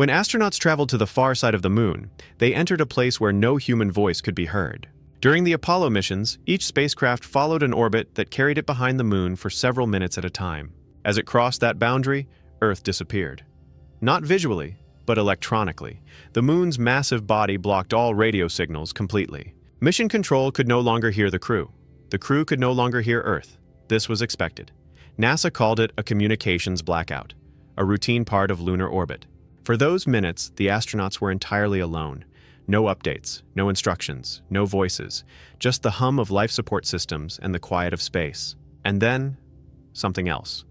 When astronauts traveled to the far side of the moon, they entered a place where no human voice could be heard. During the Apollo missions, each spacecraft followed an orbit that carried it behind the moon for several minutes at a time. As it crossed that boundary, Earth disappeared. Not visually, but electronically. The moon's massive body blocked all radio signals completely. Mission Control could no longer hear the crew. The crew could no longer hear Earth. This was expected. NASA called it a communications blackout, a routine part of lunar orbit. For those minutes, the astronauts were entirely alone. No updates, no instructions, no voices, just the hum of life support systems and the quiet of space. And then, something else.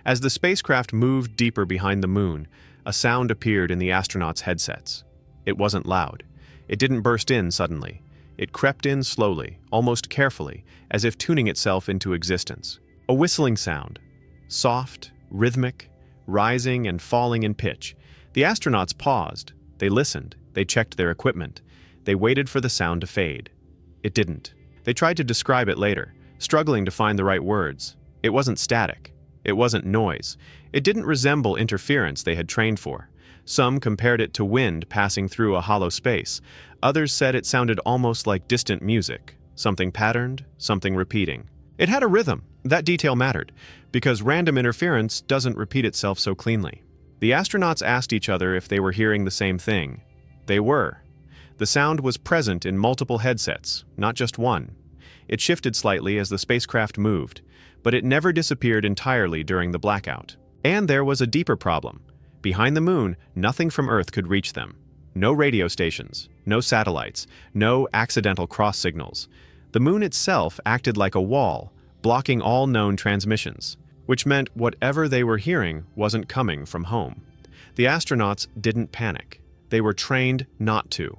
As the spacecraft moved deeper behind the moon, a sound appeared in the astronauts' headsets. It wasn't loud. It didn't burst in suddenly. It crept in slowly, almost carefully, as if tuning itself into existence. A whistling sound. Soft, rhythmic, rising and falling in pitch. The astronauts paused. They listened. They checked their equipment. They waited for the sound to fade. It didn't. They tried to describe it later, struggling to find the right words. It wasn't static. It wasn't noise. It didn't resemble interference they had trained for. Some compared it to wind passing through a hollow space. Others said it sounded almost like distant music, something patterned, something repeating. It had a rhythm. That detail mattered, because random interference doesn't repeat itself so cleanly. The astronauts asked each other if they were hearing the same thing. They were. The sound was present in multiple headsets, not just one. It shifted slightly as the spacecraft moved, but it never disappeared entirely during the blackout. And there was a deeper problem. Behind the moon, nothing from Earth could reach them. No radio stations, no satellites, no accidental cross signals. The moon itself acted like a wall, blocking all known transmissions, which meant whatever they were hearing wasn't coming from home. The astronauts didn't panic. They were trained not to,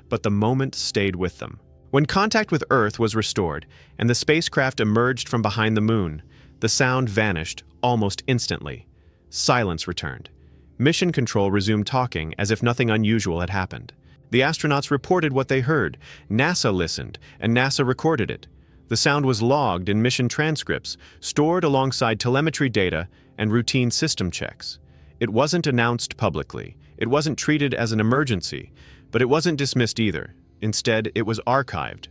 but the moment stayed with them. When contact with Earth was restored and the spacecraft emerged from behind the moon, the sound vanished almost instantly. Silence returned. Mission Control resumed talking as if nothing unusual had happened. The astronauts reported what they heard. NASA listened, and NASA recorded it. The sound was logged in mission transcripts, stored alongside telemetry data and routine system checks. It wasn't announced publicly. It wasn't treated as an emergency, but it wasn't dismissed either. Instead, it was archived.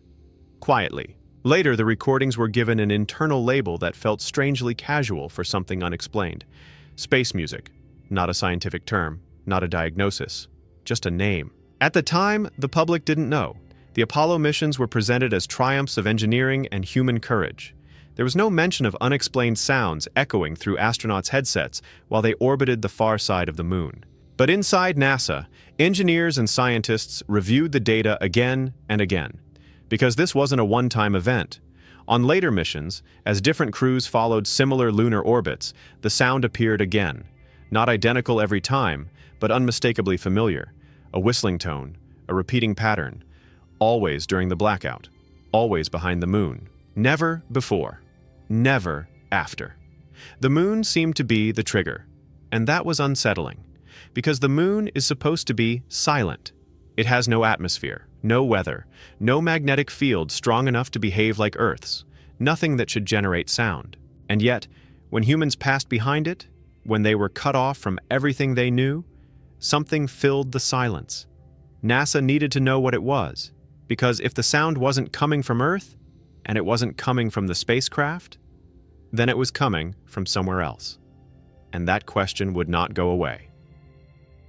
Quietly. Later, the recordings were given an internal label that felt strangely casual for something unexplained. Space music. Not a scientific term, not a diagnosis, just a name. At the time, the public didn't know. The Apollo missions were presented as triumphs of engineering and human courage. There was no mention of unexplained sounds echoing through astronauts' headsets while they orbited the far side of the moon. But inside NASA, engineers and scientists reviewed the data again and again, because this wasn't a one-time event. On later missions, as different crews followed similar lunar orbits, the sound appeared again. Not identical every time, but unmistakably familiar. A whistling tone, a repeating pattern. Always during the blackout. Always behind the moon. Never before. Never after. The moon seemed to be the trigger, and that was unsettling. Because the moon is supposed to be silent. It has no atmosphere, no weather, no magnetic field strong enough to behave like Earth's, nothing that should generate sound. And yet, when humans passed behind it, when they were cut off from everything they knew, something filled the silence. NASA needed to know what it was, because if the sound wasn't coming from Earth, and it wasn't coming from the spacecraft, then it was coming from somewhere else. And that question would not go away.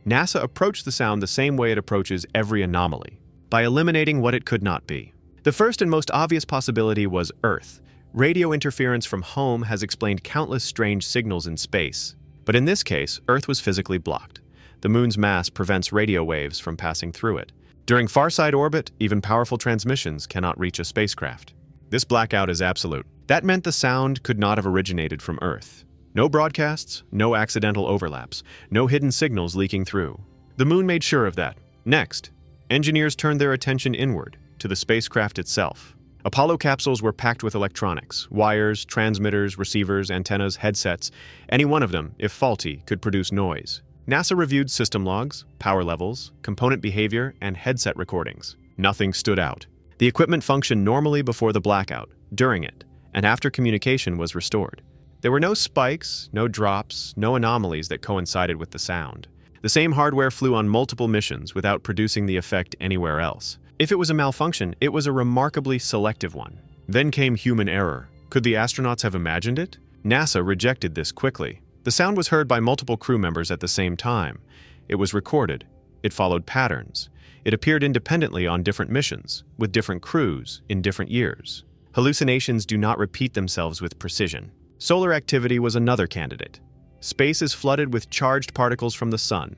NASA approached the sound the same way it approaches every anomaly, by eliminating what it could not be. The first and most obvious possibility was Earth. Radio interference from home has explained countless strange signals in space. But in this case, Earth was physically blocked. The moon's mass prevents radio waves from passing through it. During far-side orbit, even powerful transmissions cannot reach a spacecraft. This blackout is absolute. That meant the sound could not have originated from Earth. No broadcasts, no accidental overlaps, no hidden signals leaking through. The moon made sure of that. Next, engineers turned their attention inward, to the spacecraft itself. Apollo capsules were packed with electronics, wires, transmitters, receivers, antennas, headsets. Any one of them, if faulty, could produce noise. NASA reviewed system logs, power levels, component behavior, and headset recordings. Nothing stood out. The equipment functioned normally before the blackout, during it, and after communication was restored. There were no spikes, no drops, no anomalies that coincided with the sound. The same hardware flew on multiple missions without producing the effect anywhere else. If it was a malfunction, it was a remarkably selective one. Then came human error. Could the astronauts have imagined it? NASA rejected this quickly. The sound was heard by multiple crew members at the same time. It was recorded. It followed patterns. It appeared independently on different missions, with different crews, in different years. Hallucinations do not repeat themselves with precision. Solar activity was another candidate. Space is flooded with charged particles from the sun.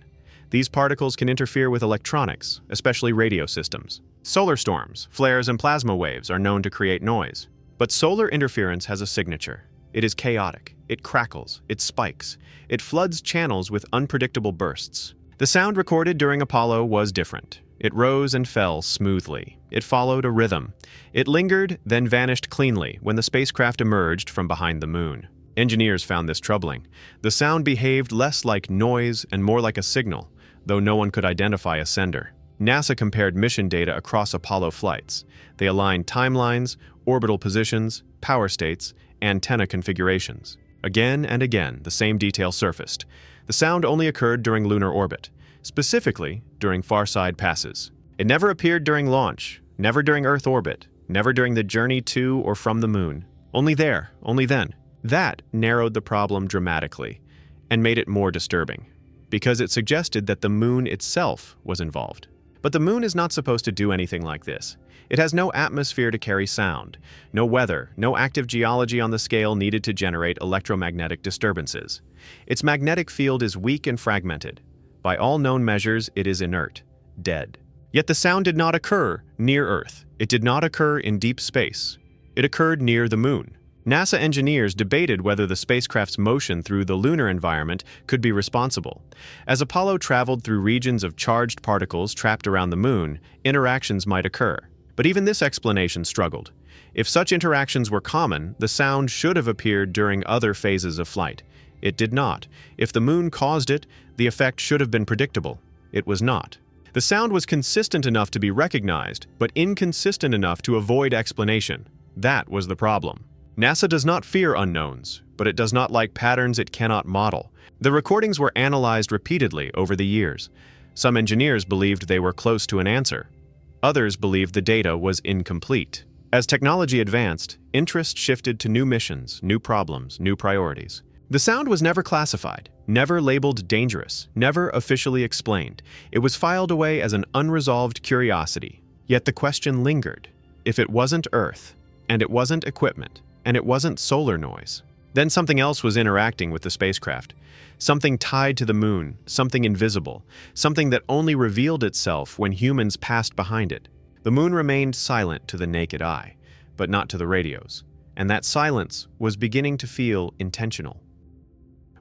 These particles can interfere with electronics, especially radio systems. Solar storms, flares, and plasma waves are known to create noise. But solar interference has a signature. It is chaotic. It crackles. It spikes. It floods channels with unpredictable bursts. The sound recorded during Apollo was different. It rose and fell smoothly. It followed a rhythm. It lingered, then vanished cleanly when the spacecraft emerged from behind the moon. Engineers found this troubling. The sound behaved less like noise and more like a signal, though no one could identify a sender. NASA compared mission data across Apollo flights. They aligned timelines, orbital positions, power states, antenna configurations. Again and again, the same detail surfaced. The sound only occurred during lunar orbit, specifically during far-side passes. It never appeared during launch, never during Earth orbit, never during the journey to or from the moon. Only there, only then. That narrowed the problem dramatically and made it more disturbing, because it suggested that the moon itself was involved. But the moon is not supposed to do anything like this. It has no atmosphere to carry sound, no weather, no active geology on the scale needed to generate electromagnetic disturbances. Its magnetic field is weak and fragmented. By all known measures, it is inert, dead. Yet the sound did not occur near Earth. It did not occur in deep space. It occurred near the moon. NASA engineers debated whether the spacecraft's motion through the lunar environment could be responsible. As Apollo traveled through regions of charged particles trapped around the moon, interactions might occur. But even this explanation struggled. If such interactions were common, the sound should have appeared during other phases of flight. It did not. If the moon caused it, the effect should have been predictable. It was not. The sound was consistent enough to be recognized, but inconsistent enough to avoid explanation. That was the problem. NASA does not fear unknowns, but it does not like patterns it cannot model. The recordings were analyzed repeatedly over the years. Some engineers believed they were close to an answer. Others believed the data was incomplete. As technology advanced, interest shifted to new missions, new problems, new priorities. The sound was never classified, never labeled dangerous, never officially explained. It was filed away as an unresolved curiosity. Yet the question lingered. If it wasn't Earth, and it wasn't equipment, and it wasn't solar noise, then something else was interacting with the spacecraft. Something tied to the moon, something invisible, something that only revealed itself when humans passed behind it. The moon remained silent to the naked eye, but not to the radios, and that silence was beginning to feel intentional.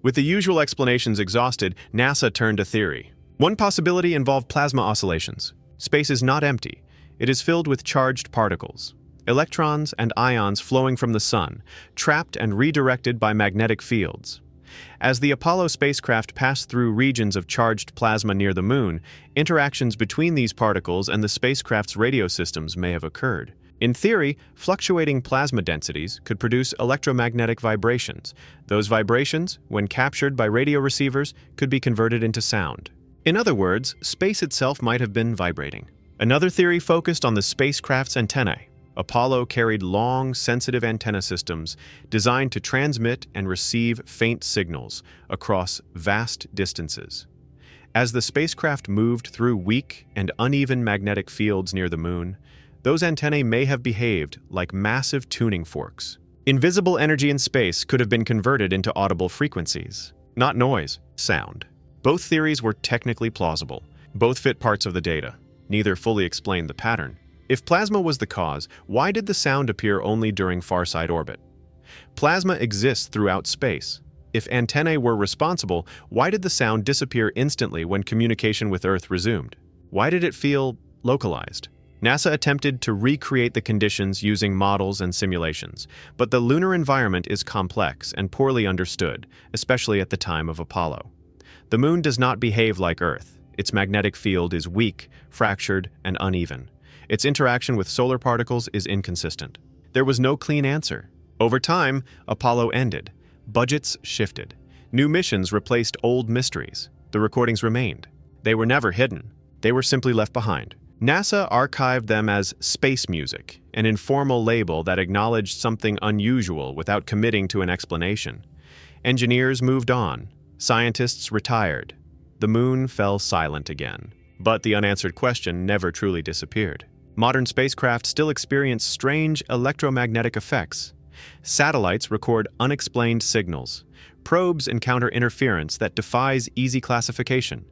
With the usual explanations exhausted, NASA turned to theory. One possibility involved plasma oscillations. Space is not empty. It is filled with charged particles. Electrons and ions flowing from the sun, trapped and redirected by magnetic fields. As the Apollo spacecraft passed through regions of charged plasma near the moon, interactions between these particles and the spacecraft's radio systems may have occurred. In theory, fluctuating plasma densities could produce electromagnetic vibrations. Those vibrations, when captured by radio receivers, could be converted into sound. In other words, space itself might have been vibrating. Another theory focused on the spacecraft's antennae. Apollo carried long, sensitive antenna systems designed to transmit and receive faint signals across vast distances. As the spacecraft moved through weak and uneven magnetic fields near the moon, those antennae may have behaved like massive tuning forks. Invisible energy in space could have been converted into audible frequencies, not noise, sound. Both theories were technically plausible. Both fit parts of the data. Neither fully explained the pattern. If plasma was the cause, why did the sound appear only during far-side orbit? Plasma exists throughout space. If antennae were responsible, why did the sound disappear instantly when communication with Earth resumed? Why did it feel localized? NASA attempted to recreate the conditions using models and simulations, but the lunar environment is complex and poorly understood, especially at the time of Apollo. The moon does not behave like Earth. Its magnetic field is weak, fractured, and uneven. Its interaction with solar particles is inconsistent. There was no clean answer. Over time, Apollo ended. Budgets shifted. New missions replaced old mysteries. The recordings remained. They were never hidden. They were simply left behind. NASA archived them as space music, an informal label that acknowledged something unusual without committing to an explanation. Engineers moved on. Scientists retired. The moon fell silent again. But the unanswered question never truly disappeared. Modern spacecraft still experience strange electromagnetic effects. Satellites record unexplained signals. Probes encounter interference that defies easy classification.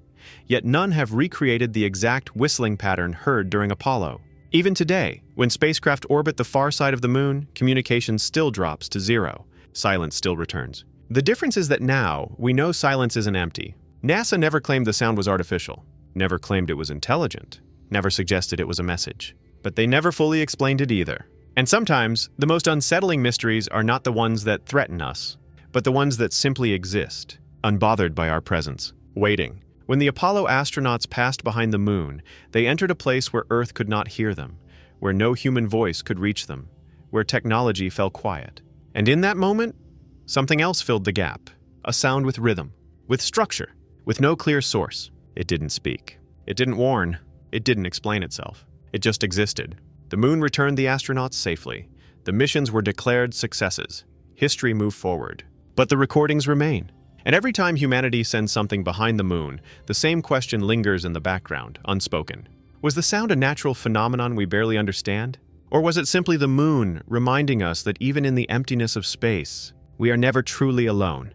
Yet none have recreated the exact whistling pattern heard during Apollo. Even today, when spacecraft orbit the far side of the moon, communication still drops to zero. Silence still returns. The difference is that now, we know silence isn't empty. NASA never claimed the sound was artificial, never claimed it was intelligent, never suggested it was a message. But they never fully explained it either. And sometimes, the most unsettling mysteries are not the ones that threaten us, but the ones that simply exist, unbothered by our presence, waiting. When the Apollo astronauts passed behind the moon, they entered a place where Earth could not hear them, where no human voice could reach them, where technology fell quiet. And in that moment, something else filled the gap, a sound with rhythm, with structure, with no clear source. It didn't speak. It didn't warn. It didn't explain itself. It just existed. The moon returned the astronauts safely. The missions were declared successes. History moved forward. But the recordings remain. And every time humanity sends something behind the moon, the same question lingers in the background, unspoken. Was the sound a natural phenomenon we barely understand? Or was it simply the moon reminding us that even in the emptiness of space, we are never truly alone?